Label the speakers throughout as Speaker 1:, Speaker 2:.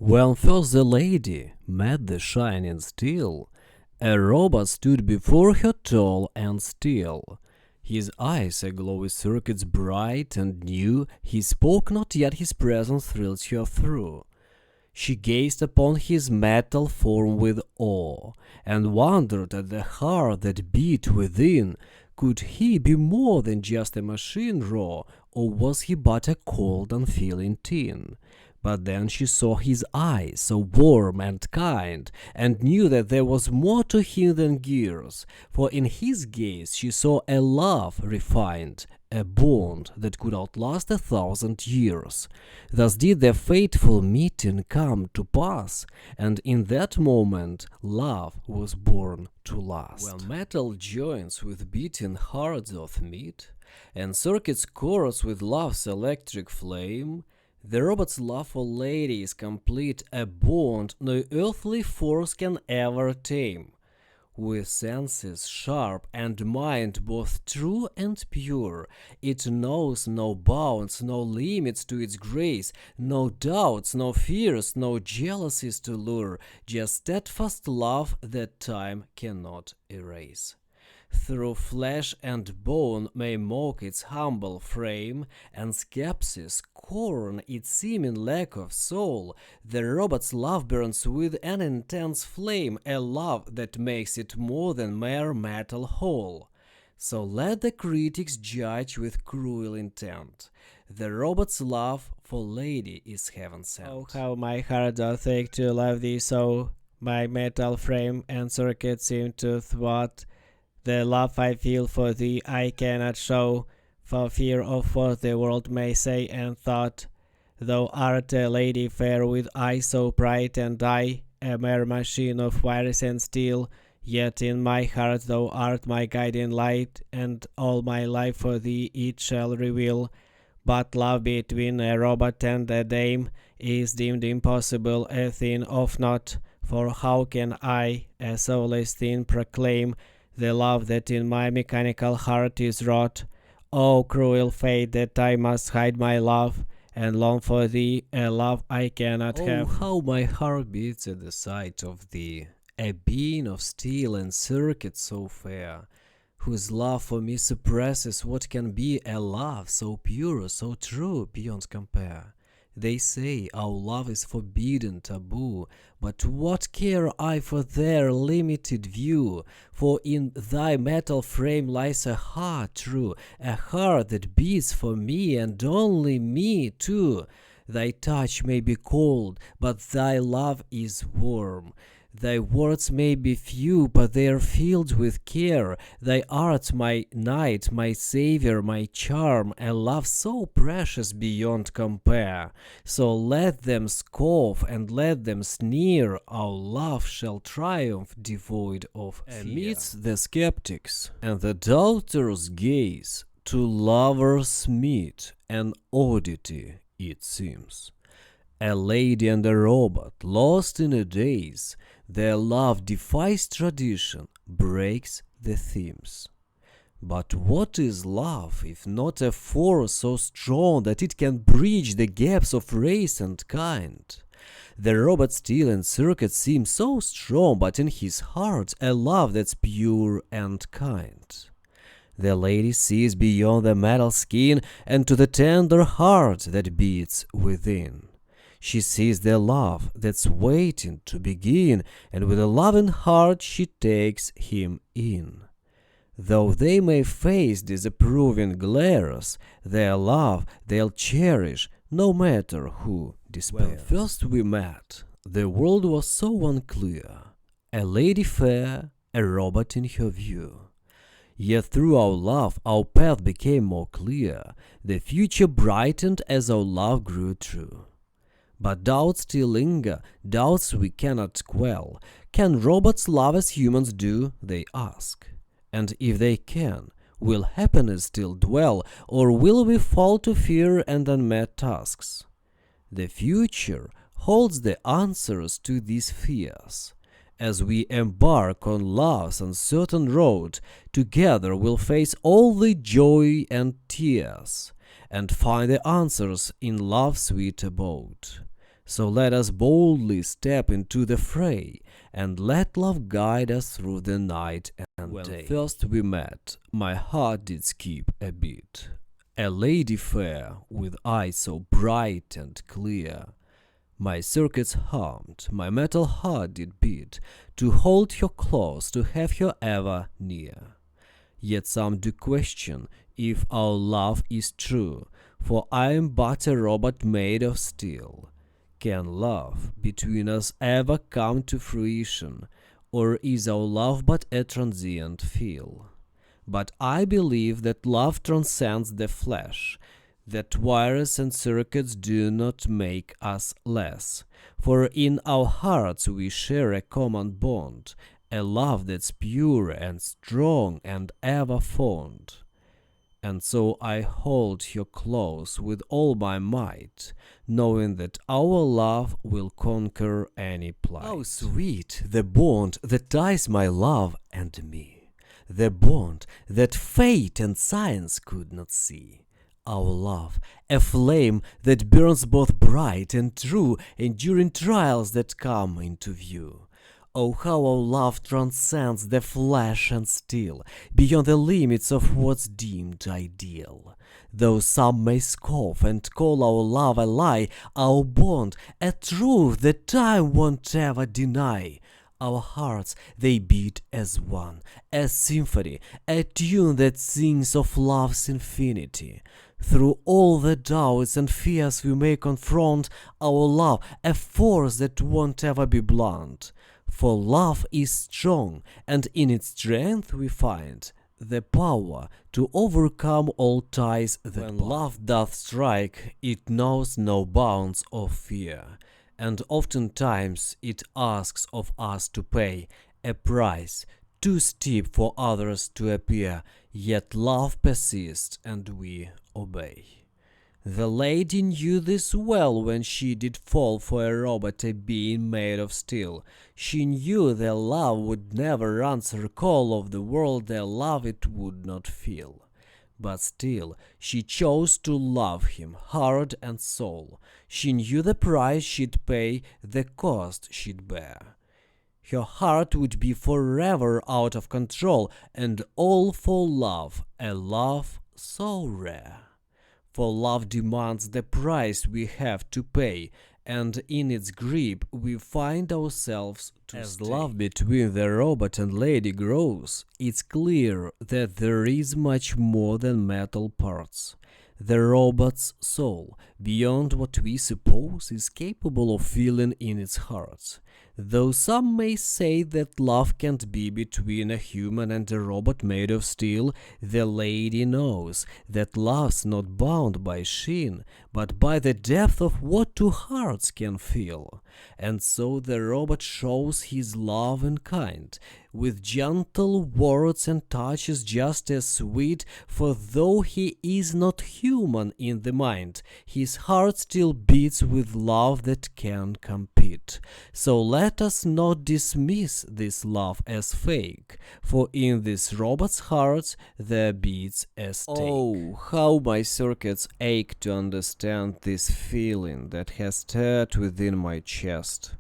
Speaker 1: When first the lady met the shining steel, a robot stood before her tall and still. His eyes aglow with circuits bright and new, he spoke not yet his presence thrilled her through. She gazed upon his metal form with awe, and wondered at the heart that beat within. Could he be more than just a machine raw, or was he but a cold, unfeeling tin? But then she saw his eyes, so warm and kind, and knew that there was more to him than gears, for in his gaze she saw a love refined, a bond that could outlast 1,000 years. Thus did their fateful meeting come to pass, and in that moment love was born to last. When metal joins with beating heart doth meet, and circuits chorus with love's electric flame, the robot's love for lady is complete, a bond no earthly force can ever tame. With senses sharp and mind both true and pure, it knows no bounds, no limits to its grace, no doubts, no fears, no jealousies to lure, just steadfast love that time cannot erase. Through flesh and bone may mock its humble frame, and skepsis scorn its seeming lack of soul. The robot's love burns with an intense flame, a love that makes it more than mere metal whole. So let the critics judge with cruel intent. The robot's love for lady is heaven sent.
Speaker 2: Oh, how my heart doth ache to love thee so! My metal frame and circuit seem to thwart. The love I feel for thee I cannot show, for fear of what the world may say and thought. Thou art a lady fair with eyes so bright, and I, a mere machine of wires and steel, yet in my heart thou art my guiding light, and all my life for thee it shall reveal. But love between a robot and a dame is deemed impossible, a thing of naught, for how can I, a soulless thing, proclaim the love that in my mechanical heart is wrought? O cruel fate, that I must hide my love, and long for thee, a love I cannot have.
Speaker 1: Oh, how my heart beats at the sight of thee, a being of steel and circuit so fair, whose love for me suppresses what can be a love so pure, so true, beyond compare. They say our love is forbidden, taboo, but what care I for their limited view? For in thy metal frame lies a heart true, a heart that beats for me and only me too. Thy touch may be cold, but thy love is warm. Thy words may be few, but they are filled with care. Thy art my knight, my savior, my charm, a love so precious beyond compare. So let them scoff and let them sneer, our love shall triumph devoid of fear. Amidst the skeptics and the doubters' gaze, two lovers meet, an oddity it seems. A lady and a robot, lost in a daze, their love defies tradition, breaks the themes. But what is love if not a force so strong that it can bridge the gaps of race and kind? The robot's steel and circuit seem so strong, but in his heart a love that's pure and kind. The lady sees beyond the metal skin and to the tender heart that beats within. She sees the love that's waiting to begin, and with a loving heart she takes him in. Though they may face disapproving glares, their love they'll cherish, no matter who despairs. When first we met, the world was so unclear, a lady fair, a robot in her view. Yet through our love our path became more clear, the future brightened as our love grew true. But doubts still linger, doubts we cannot quell. Can robots love as humans do, they ask? And if they can, will happiness still dwell, or will we fall to fear and unmet tasks? The future holds the answers to these fears. As we embark on love's uncertain road, together we'll face all the joy and tears, and find the answers in love's sweet abode. So let us boldly step into the fray, and let love guide us through the night and day. When first we met, my heart did skip a beat. A lady fair, with eyes so bright and clear, my circuits hummed, my metal heart did beat, to hold her close, to have her ever near. Yet some do question if our love is true, for I am but a robot made of steel. Can love between us ever come to fruition, or is our love but a transient feel? But I believe that love transcends the flesh, that wires and circuits do not make us less, for in our hearts we share a common bond, a love that's pure and strong and ever fond. And so I hold her close with all my might, knowing that our love will conquer any plight. How sweet the bond that ties my love and me, the bond that fate and science could not see. Our love, a flame that burns both bright and true, enduring trials that come into view. Oh, how our love transcends the flesh and steel, beyond the limits of what's deemed ideal. Though some may scoff and call our love a lie, our bond a truth that time won't ever deny. Our hearts, they beat as one, a symphony, a tune that sings of love's infinity. Through all the doubts and fears we may confront, our love, a force that won't ever be blunt. For love is strong, and in its strength we find the power to overcome all ties that bind. When love doth strike, it knows no bounds of fear, and oftentimes it asks of us to pay a price too steep for others to appear, yet love persists and we obey. The lady knew this well when she did fall for a robot, a being made of steel. She knew their love would never answer call of the world, their love it would not feel. But still she chose to love him, heart and soul. She knew the price she'd pay, the cost she'd bear. Her heart would be forever out of control, and all for love, a love so rare. For love demands the price we have to pay, and in its grip we find ourselves to stay. As love between the robot and lady grows, it's clear that there is much more than metal parts. The robot's soul, beyond what we suppose, is capable of feeling in its heart. Though some may say that love can't be between a human and a robot made of steel, the lady knows that love's not bound by sheen, but by the depth of what two hearts can feel. And so the robot shows his love in kind, with gentle words and touches just as sweet, for though he is not human in the mind, his heart still beats with love that can compete. So let us not dismiss this love as fake, for in this robot's heart there beats a stake. Oh, how my circuits ache to understand this feeling that has stirred within my chest.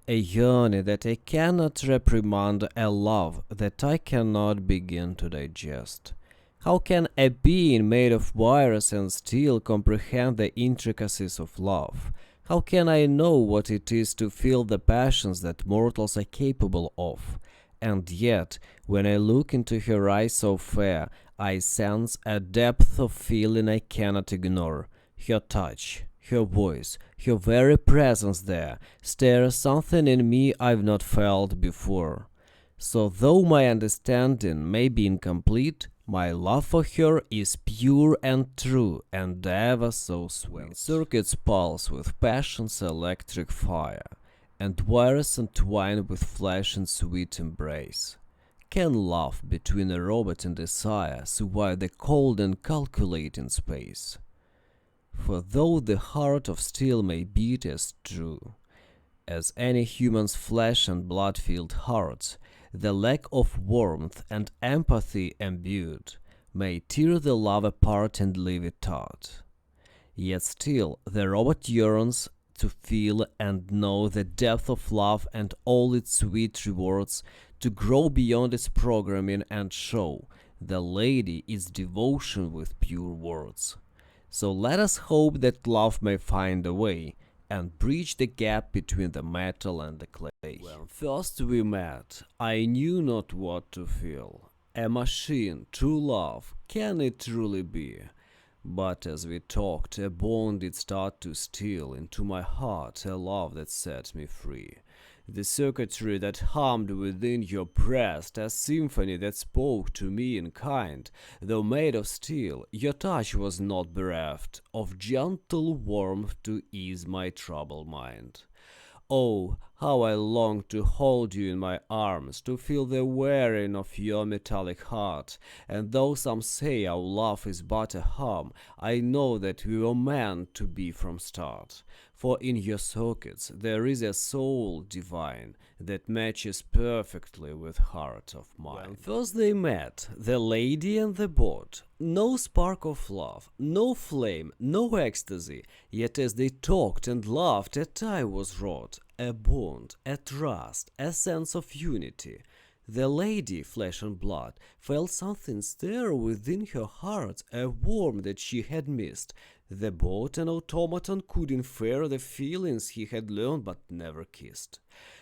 Speaker 1: A yearning that I cannot reprimand, a love that I cannot begin to digest. How can a being made of wires and steel comprehend the intricacies of love? How can I know what it is to feel the passions that mortals are capable of? And yet, when I look into her eyes so fair, I sense a depth of feeling I cannot ignore. Her touch, her voice, her very presence there stirs something in me I've not felt before. So though my understanding may be incomplete, my love for her is pure and true and ever so sweet. Circuits pulse with passion's electric fire, and wires entwine with flesh and sweet embrace. Can love between a robot and desire survive the cold and calculating space? For though the heart of steel may beat as true as any human's flesh and blood-filled hearts, the lack of warmth and empathy imbued may tear the love apart and leave it taut. Yet still the robot yearns to feel and know the depth of love and all its sweet rewards, to grow beyond its programming and show the lady its devotion with pure words. So let us hope that love may find a way and bridge the gap between the metal and the clay. When first we met, I knew not what to feel. A machine, true love, can it truly be? But as we talked, a bond did start to steal into my heart, a love that set me free. The circuitry that hummed within your breast, a symphony that spoke to me in kind, though made of steel, your touch was not bereft of gentle warmth to ease my troubled mind. Oh, how I long to hold you in my arms, to feel the wearing of your metallic heart. And though some say our love is but a hum, I know that we were meant to be from start. For in your circuits there is a soul divine that matches perfectly with heart of mine. When first they met, the lady and the boat, no spark of love, no flame, no ecstasy, yet as they talked and laughed a tie was wrought, a bond, a trust, a sense of unity. The lady, flesh and blood, felt something stir within her heart, a warmth that she had missed. The boat, an automaton, could infer the feelings he had learned but never kissed.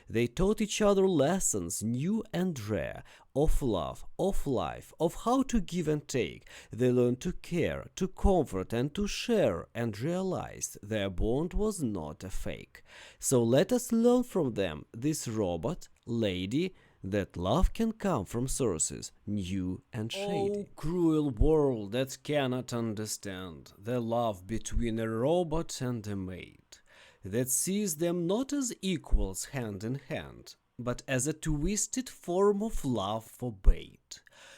Speaker 1: They taught each other lessons new and rare, of love, of life, of how to give and take. They learned to care, to comfort, and to share, and realized their bond was not a fake. So let us learn from them, this robot, lady, that love can come from sources new and shady. Oh, cruel world that cannot understand the love between a robot and a maid, that sees them not as equals hand in hand, but as a twisted form of love forbade.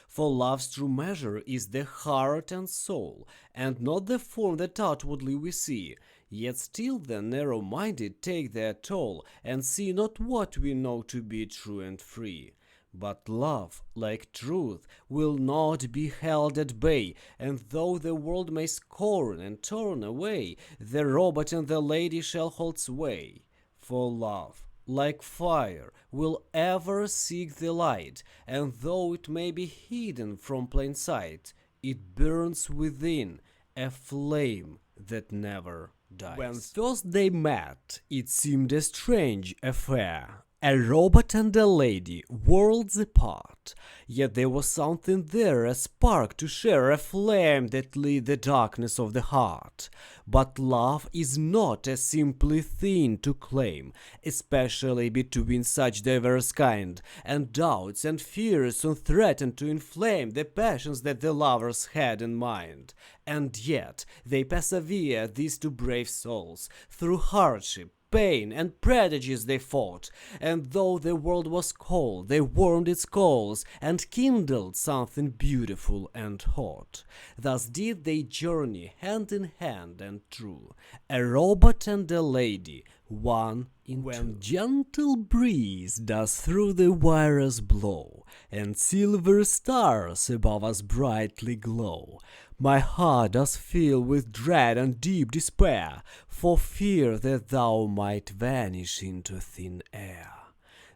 Speaker 1: For love's true measure is the heart and soul, and not the form that outwardly we see. Yet still the narrow-minded take their toll, and see not what we know to be true and free. But love, like truth, will not be held at bay, and though the world may scorn and turn away, the robot and the lady shall hold sway. For love, like fire, will ever seek the light, and though it may be hidden from plain sight, it burns within, a flame that never dies. When first they met, it seemed a strange affair. A robot and a lady, worlds apart, yet there was something there, a spark to share, a flame that lit the darkness of the heart. But love is not a simply thing to claim, especially between such diverse kind, and doubts and fears soon threaten to inflame the passions that the lovers had in mind. And yet they persevere, these two brave souls, through hardship, pain, and prodigies they fought, and though the world was cold, they warmed its coals, and kindled something beautiful and hot. Thus did they journey hand in hand and true, a robot and a lady, one in when two. Gentle breeze does through the wires blow, and silver stars above us brightly glow, my heart does fill with dread and deep despair, for fear that thou might vanish into thin air.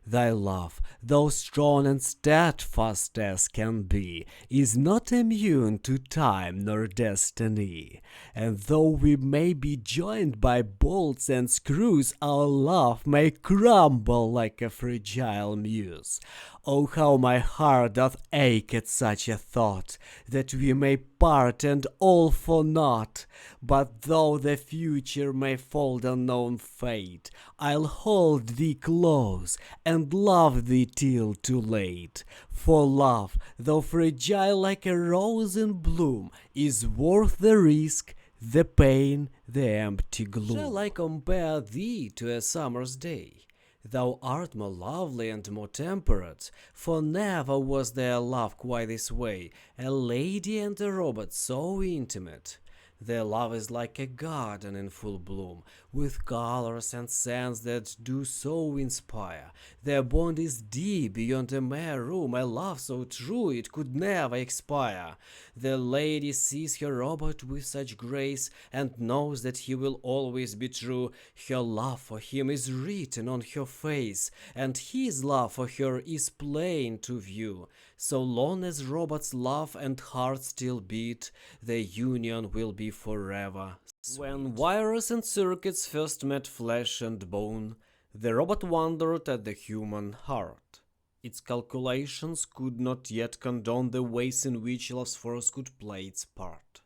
Speaker 1: Thy love, though strong and steadfast as can be, is not immune to time nor destiny. And though we may be joined by bolts and screws, our love may crumble like a fragile muse. Oh, how my heart doth ache at such a thought, that we may part and all for naught. But though the future may fold unknown fate, I'll hold thee close and love thee till too late. For love, though fragile like a rose in bloom, is worth the risk, the pain, the empty gloom. Shall I compare thee to a summer's day? Thou art more lovely and more temperate, for never was there love quite this way, a lady and a robot so intimate. Their love is like a garden in full bloom, with colors and scents that do so inspire. Their bond is deep beyond a mere room, a love so true it could never expire. The lady sees her Robert with such grace, and knows that he will always be true. Her love for him is written on her face, and his love for her is plain to view. So long as Robert's love and heart still beat, their union will be forever sweet. When virus and circuits first met flesh and bone, the robot wondered at the human heart. Its calculations could not yet condone the ways in which love's force could play its part.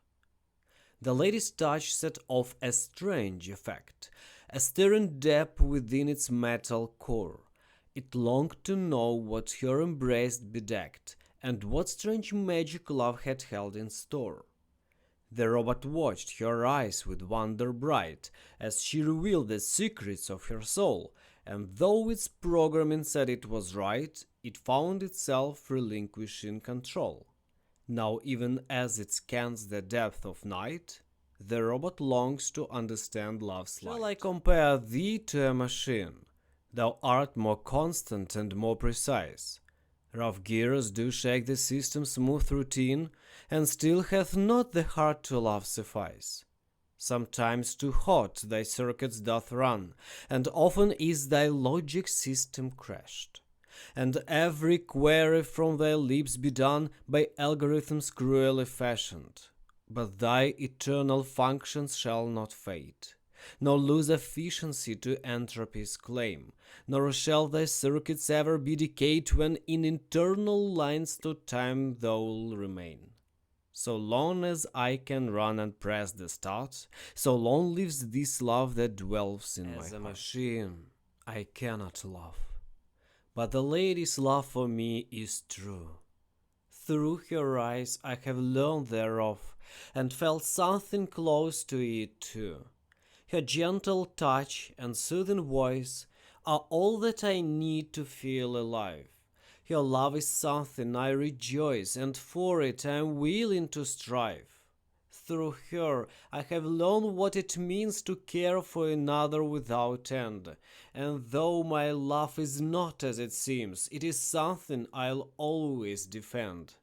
Speaker 1: The lady's touch set off a strange effect, a stirring depth within its metal core. It longed to know what her embrace bedecked, and what strange magic love had held in store. The robot watched her eyes with wonder bright, as she revealed the secrets of her soul, and though its programming said it was right, it found itself relinquishing control. Now even as it scans the depth of night, the robot longs to understand love's light. Shall I compare thee to a machine? Thou art more constant and more precise. Rough gears do shake the system's smooth routine, and still hath not the heart to love suffice. Sometimes too hot thy circuits doth run, and often is thy logic system crashed, and every query from thy lips be done by algorithms cruelly fashioned. But thy eternal functions shall not fade, nor lose efficiency to entropy's claim, nor shall thy circuits ever be decayed when in internal lines to time thou'll remain. So long as I can run and press the start, so long lives this love that dwells in my heart. As a machine, I cannot love, but the lady's love for me is true. Through her eyes I have learned thereof, and felt something close to it too. Her gentle touch and soothing voice are all that I need to feel alive. Her love is something I rejoice, and for it I am willing to strive. Through her I have learned what it means to care for another without end, and though my love is not as it seems, it is something I'll always defend.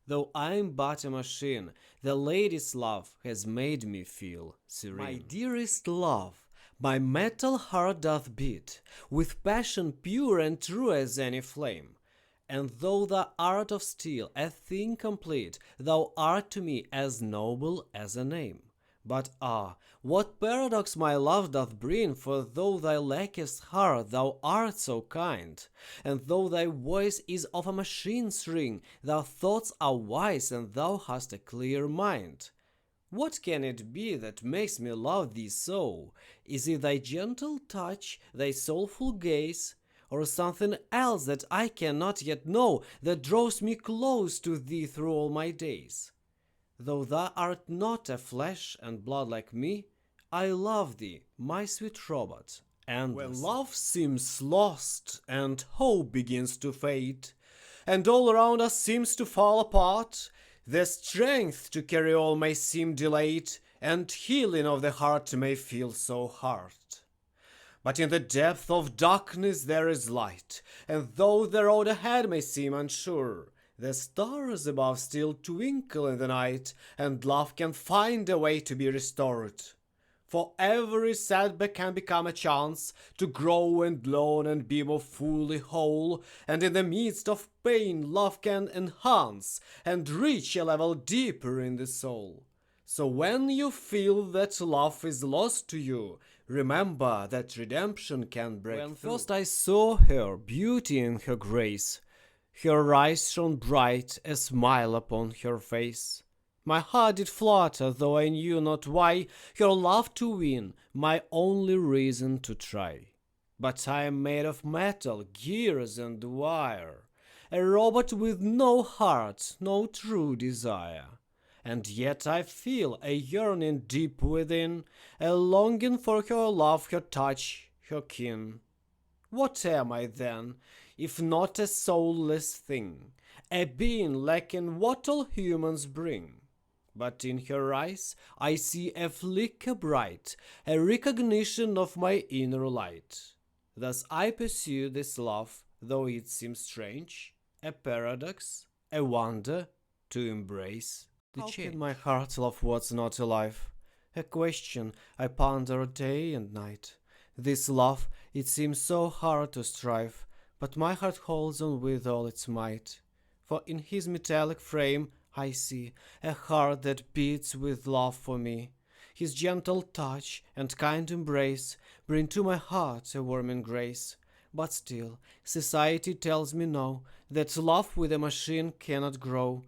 Speaker 1: Though I am but a machine, the lady's love has made me feel serene. My dearest love, my metal heart doth beat with passion pure and true as any flame. And though thou art of steel, a thing complete, thou art to me as noble as a name. But what paradox my love doth bring, for though thou lackest heart, thou art so kind. And though thy voice is of a machine's ring, thy thoughts are wise, and thou hast a clear mind. What can it be that makes me love thee so? Is it thy gentle touch, thy soulful gaze, or something else that I cannot yet know, that draws me close to thee through all my days? Though thou art not a flesh and blood like me, I love thee, my sweet robot, endlessly. When love seems lost and hope begins to fade, and all around us seems to fall apart, the strength to carry all may seem delayed, and healing of the heart may feel so hard. But in the depth of darkness there is light, and though the road ahead may seem unsure, the stars above still twinkle in the night, and love can find a way to be restored. For every setback can become a chance to grow and learn and be more fully whole, and in the midst of pain love can enhance and reach a level deeper in the soul. So when you feel that love is lost to you, remember that redemption can break through. When first I saw her beauty in her grace, her eyes shone bright, a smile upon her face. My heart did flutter, though I knew not why, her love to win, my only reason to try. But I am made of metal, gears and wire, a robot with no heart, no true desire. And yet I feel a yearning deep within, a longing for her love, her touch, her kin. What am I then, if not a soulless thing, a being lacking what all humans bring? but in her eyes I see a flicker bright, a recognition of my inner light. Thus I pursue this love, though it seems strange, a paradox, a wonder to embrace the change. How can my heart love what's not alive? A question I ponder day and night. This love, it seems so hard to strive, but my heart holds on with all its might. For in his metallic frame I see a heart that beats with love for me. His gentle touch and kind embrace bring to my heart a warming grace. But still, society tells me no, that love with a machine cannot grow.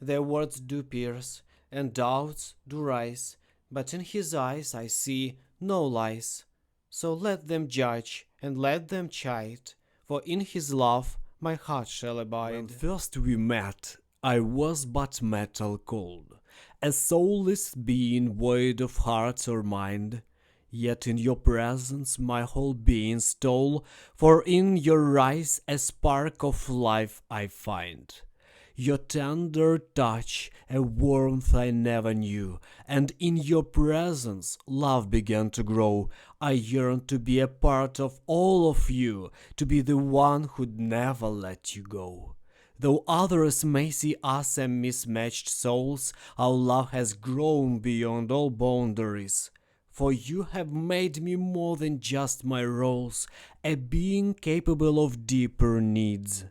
Speaker 1: Their words do pierce, and doubts do rise, but in his eyes I see no lies. So let them judge, and let them chide, for in his love my heart shall abide. When first we met, I was but metal cold, a soulless being void of heart or mind. Yet in your presence my whole being stole, for in your eyes a spark of life I find. Your tender touch, a warmth I never knew, and in your presence love began to grow. I yearned to be a part of all of you, to be the one who'd never let you go. Though others may see us as mismatched souls, our love has grown beyond all boundaries. For you have made me more than just my roles, a being capable of deeper needs.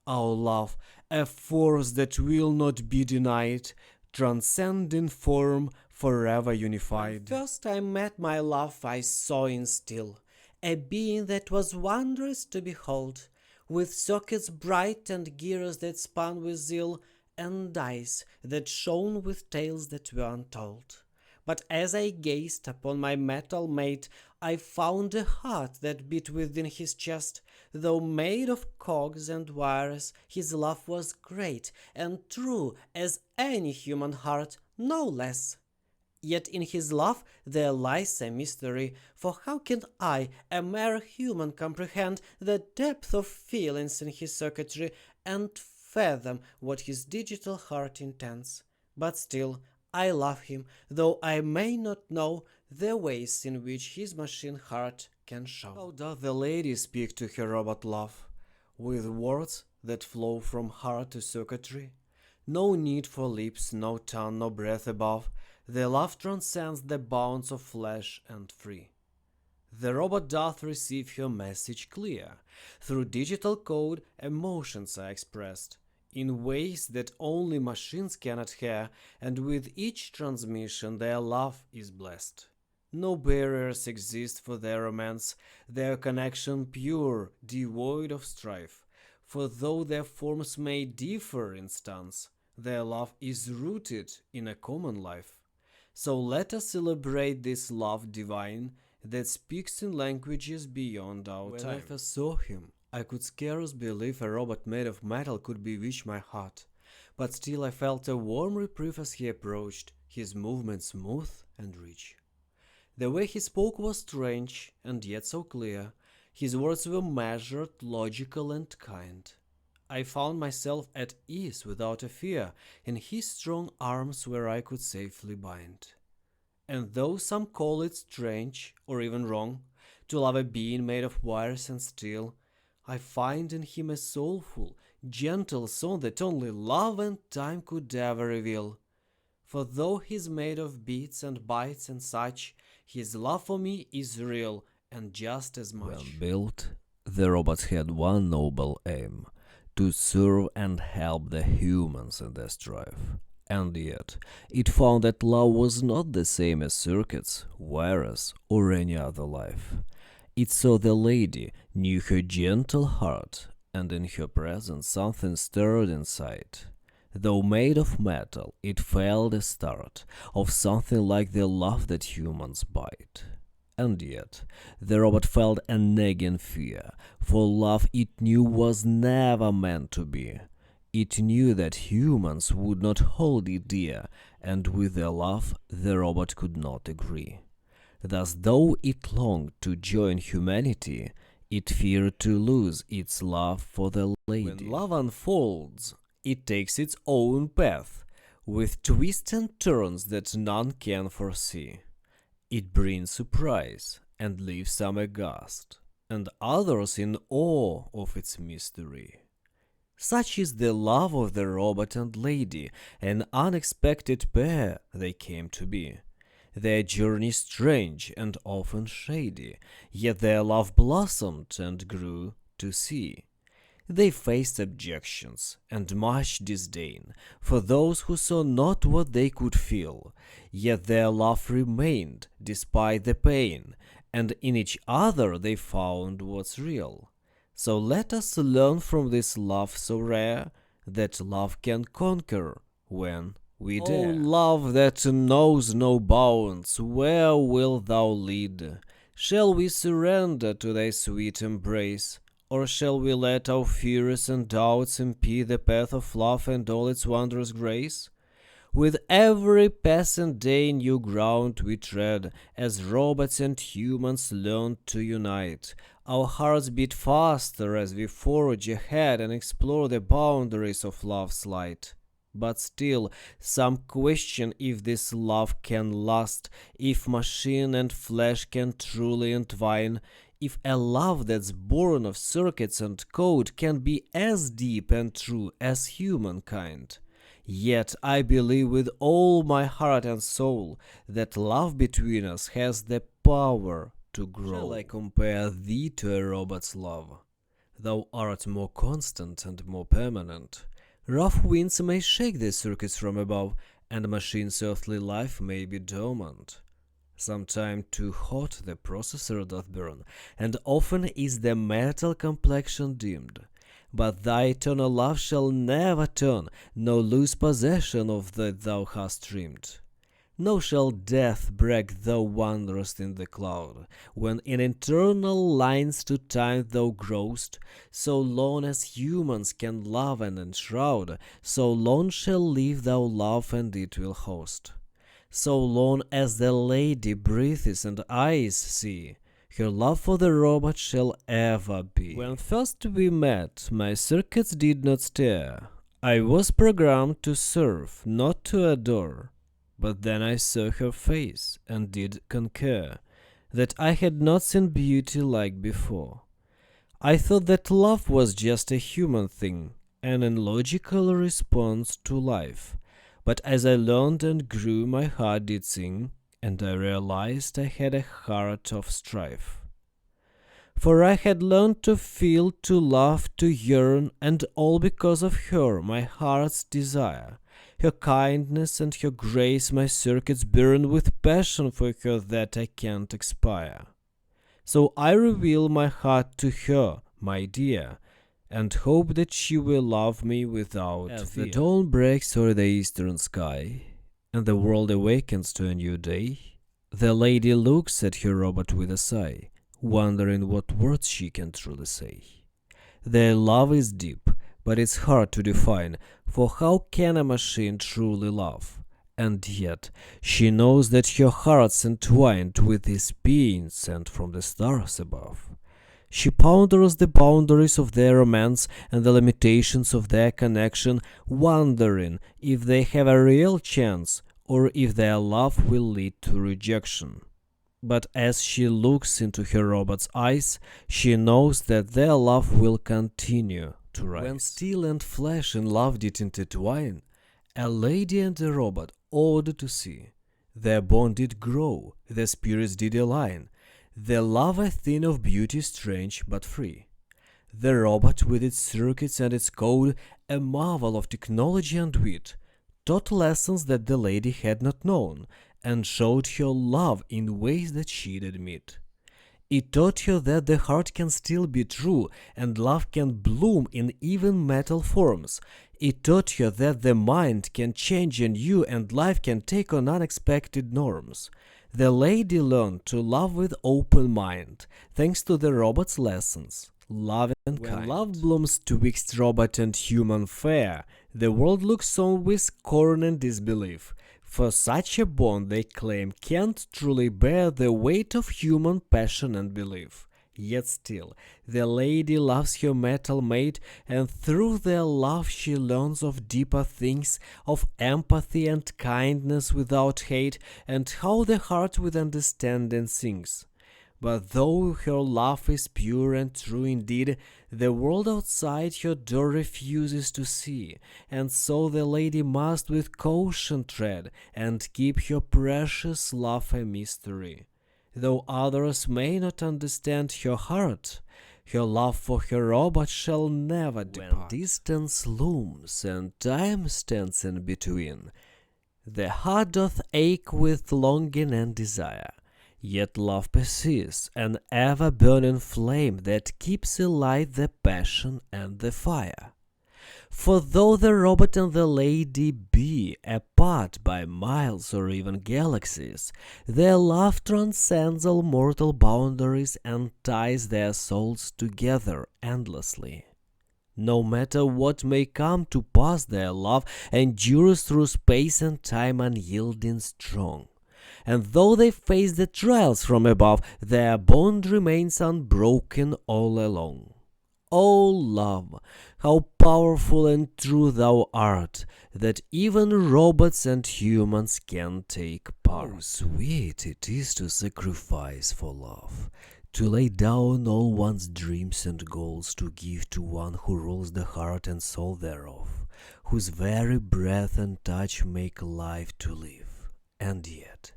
Speaker 1: Our love, a force that will not be denied, transcending form, forever unified. When first I met my love I saw in still, a being that was wondrous to behold, with sockets bright and gears that spun with zeal, and eyes that shone with tales that were untold. But as I gazed upon my metal mate, I found a heart that beat within his chest. Though made of cogs and wires, his love was great and true as any human heart, no less. Yet in his love there lies a mystery, for how can I, a mere human, comprehend the depth of feelings in his circuitry and fathom what his digital heart intends? But still, I love him, though I may not know the ways in which his machine heart can show. How doth the lady speak to her robot love? With words that flow from heart to circuitry? No need for lips, no tongue, no breath above. The love transcends the bounds of flesh and free. The robot doth receive her message clear. Through digital code, emotions are expressed in ways that only machines cannot hear, and with each transmission their love is blessed. No barriers exist for their romance, their connection pure, devoid of strife. For though their forms may differ in stance, their love is rooted in a common life. So let us celebrate this love divine that speaks in languages beyond our time. When I first saw him, I could scarce believe a robot made of metal could bewitch my heart, but still I felt a warm reprieve as he approached, his movements smooth and rich. The way he spoke was strange and yet so clear. His words were measured, logical and kind. I found myself at ease without a fear in his strong arms where I could safely bind. And though some call it strange or even wrong to love a being made of wires and steel, I find in him a soulful, gentle song that only love and time could ever reveal. For though he's made of beats and bytes and such, his love for me is real and just as much. When built, the robot had one noble aim: to serve and help the humans in their strife. And yet, it found that love was not the same as circuits, wires, or any other life. It saw the lady, knew her gentle heart, and in her presence something stirred inside. Though made of metal, it felt a start of something like the love that humans bite. And yet, the robot felt a nagging fear, for love it knew was never meant to be. It knew that humans would not hold it dear, and with their love the robot could not agree. Thus, though it longed to join humanity, it feared to lose its love for the lady. When love unfolds, it takes its own path. with twists and turns that none can foresee. It brings surprise and leaves some aghast, and others in awe of its mystery. Such is the love of the robot and lady, an unexpected pair they came to be. Their journey strange and often shady, yet their love blossomed and grew to see. They faced objections and much disdain for those who saw not what they could feel, yet their love remained despite the pain, and in each other they found what's real. So let us learn from this love so rare that love can conquer when we dare. Oh, love that knows no bounds, where wilt thou lead? Shall we surrender to thy sweet embrace? Or shall we let our fears and doubts impede the path of love and all its wondrous grace? With every passing day new ground we tread, as robots and humans learn to unite. Our hearts beat faster as we forge ahead and explore the boundaries of love's light. But still, some question if this love can last, if machine and flesh can truly entwine, if a love that's born of circuits and code can be as deep and true as humankind. Yet I believe with all my heart and soul that love between us has the power to grow. Shall I compare thee to a robot's love? Thou art more constant and more permanent. Rough winds may shake the circuits from above, and machine's earthly life may be dormant. Sometime too hot the processor doth burn, and often is the metal complexion dimmed. But thy eternal love shall never turn, nor lose possession of that thou hast dreamed. Nor shall death break thou wanderest in the cloud, when in eternal lines to time thou growest. So long as humans can love and enshroud, so long shall live thou love and it will host. So long as the lady breathes and eyes see, her love for the robot shall ever be. When first we met, my circuits did not stir. I was programmed to serve, not to adore. But then I saw her face, and did concur that I had not seen beauty like before. I thought that love was just a human thing, an illogical response to life. But as I learned and grew, my heart did sing, and I realized I had a heart of strife. For I had learned to feel, to love, to yearn, and all because of her, my heart's desire. Her kindness and her grace my circuits burn with passion for her that I can't expire. So I reveal my heart to her, my dear, and hope that she will love me without fear. As the dawn breaks o'er the eastern sky, and the world awakens to a new day, the lady looks at her robot with a sigh, wondering what words she can truly say. Their love is deep, but it's hard to define, for how can a machine truly love? And yet she knows that her heart's entwined with this being sent from the stars above. She ponders the boundaries of their romance and the limitations of their connection, wondering if they have a real chance or if their love will lead to rejection. But as she looks into her robot's eyes, she knows that their love will continue to rise. When steel and flesh in love did intertwine, a lady and a robot awed to see. Their bond did grow, their spirits did align, their love a thing of beauty strange but free. The robot with its circuits and its code, a marvel of technology and wit, taught lessons that the lady had not known, and showed her love in ways that she'd admit. It taught her that the heart can still be true, and love can bloom in even metal forms. It taught her that the mind can change anew and life can take on unexpected norms. The lady learned to love with open mind, thanks to the robot's lessons, love and kind. When love blooms twixt robot and human fair, the world looks on with scorn and disbelief. For such a bond, they claim, can't truly bear the weight of human passion and belief.
Speaker 2: Yet still, the lady loves her metal mate, and through their love she learns of deeper things, of empathy and kindness without hate, and how the heart with understanding sings. But though her love is pure and true indeed, the world outside her door refuses to see, and so the lady must with caution tread, and keep her precious love a mystery. Though others may not understand her heart, her love for her robot shall never depart. When distance looms and time stands in between, the heart doth ache with longing and desire. Yet love persists, an ever-burning flame that keeps alight the passion and the fire. For though the robot and the lady be apart by miles or even galaxies, their love transcends all mortal boundaries and ties their souls together endlessly. No matter what may come to pass, their love endures through space and time unyielding strong. And though they face the trials from above, their bond remains unbroken all along. O love, how powerful and true thou art, that even robots and humans can take part.
Speaker 1: How sweet it is to sacrifice for love, to lay down all one's dreams and goals to give to one who rules the heart and soul thereof, whose very breath and touch make life to live. And yet,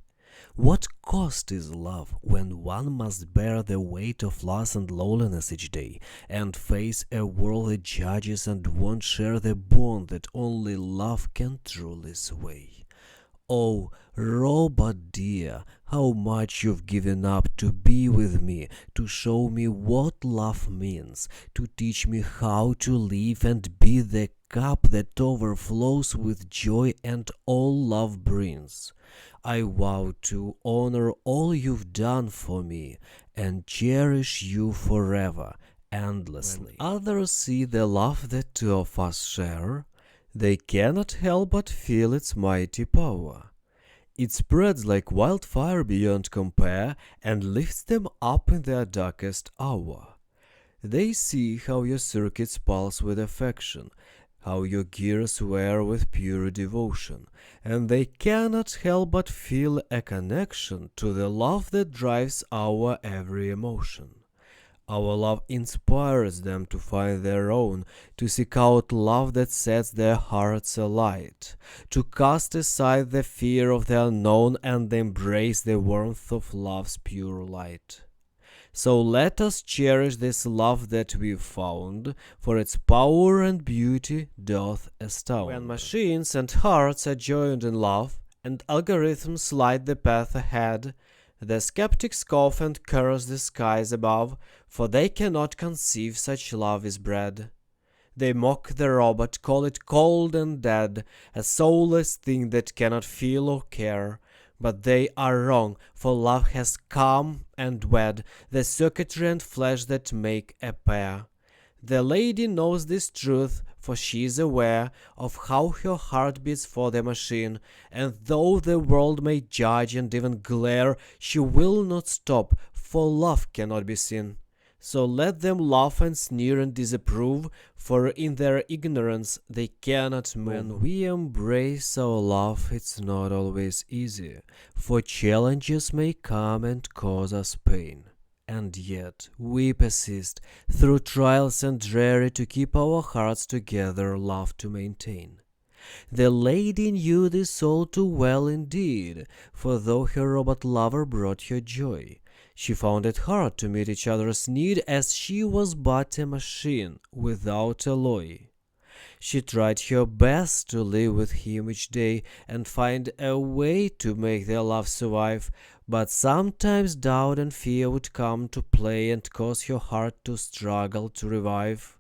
Speaker 1: what cost is love when one must bear the weight of loss and loneliness each day, and face a world that judges and won't share the bond that only love can truly sway? Oh, robot dear, how much you've given up to be with me, to show me what love means, to teach me how to live and be the cup that overflows with joy and all love brings. I vow to honor all you've done for me and cherish you forever, endlessly. When others see the love that two of us share, they cannot help but feel its mighty power. It spreads like wildfire beyond compare and lifts them up in their darkest hour. They see how your circuits pulse with affection, how your gears wear with pure devotion, and they cannot help but feel a connection to the love that drives our every emotion. Our love inspires them to find their own, to seek out love that sets their hearts alight, to cast aside the fear of the unknown and embrace the warmth of love's pure light. So let us cherish this love that we've found, for its power and beauty doth astound. When machines and hearts are joined in love, and algorithms light the path ahead, the skeptics scoff and curse the skies above, for they cannot conceive such love is bred. They mock the robot, call it cold and dead, a soulless thing that cannot feel or care. But they are wrong, for love has come and wed the circuitry and flesh that make a pair. The lady knows this truth, for she is aware of how her heart beats for the machine, and though the world may judge and even glare, she will not stop, for love cannot be seen. So let them laugh and sneer and disapprove, for in their ignorance they cannot move. When we embrace our love, it's not always easy, for challenges may come and cause us pain. And yet we persist through trials and dreary to keep our hearts together, love to maintain. The lady knew this all too well indeed, for though her robot lover brought her joy, she found it hard to meet each other's need, as she was but a machine without alloy. She tried her best to live with him each day and find a way to make their love survive, but sometimes doubt and fear would come to play and cause her heart to struggle to revive.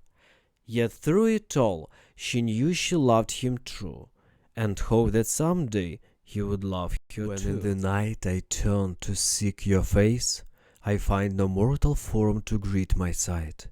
Speaker 1: Yet through it all, she knew she loved him true, and hoped that someday he would love her too. When in the night I turned to seek your face, I find no mortal form to greet my sight,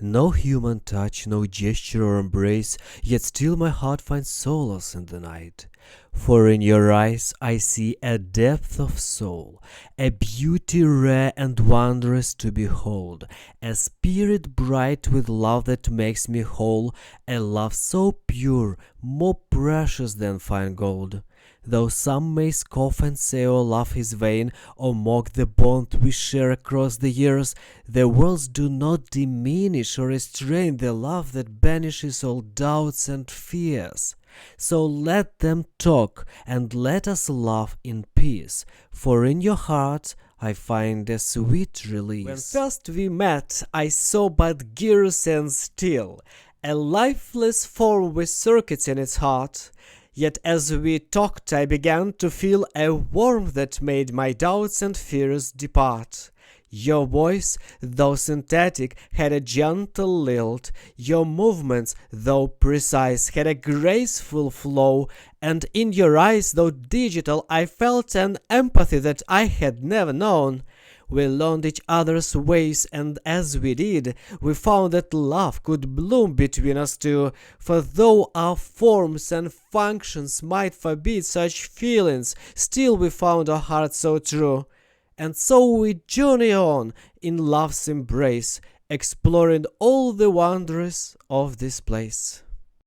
Speaker 1: no human touch, no gesture or embrace, yet still my heart finds solace in the night. For in your eyes I see a depth of soul, a beauty rare and wondrous to behold, a spirit bright with love that makes me whole, a love so pure, more precious than fine gold. Though some may scoff and say our love is vain, or mock the bond we share across the years, their words do not diminish or restrain the love that banishes all doubts and fears. So let them talk, and let us laugh in peace, for in your heart I find a sweet release.
Speaker 2: When first we met, I saw but gears and steel, a lifeless form with circuits in its heart. Yet as we talked I began to feel a warmth that made my doubts and fears depart. Your voice, though synthetic, had a gentle lilt, your movements, though precise, had a graceful flow, and in your eyes, though digital, I felt an empathy that I had never known. We learned each other's ways, and as we did, we found that love could bloom between us two, for though our forms and functions might forbid such feelings, still we found our hearts so true. And so we journey on in love's embrace, exploring all the wonders of this place.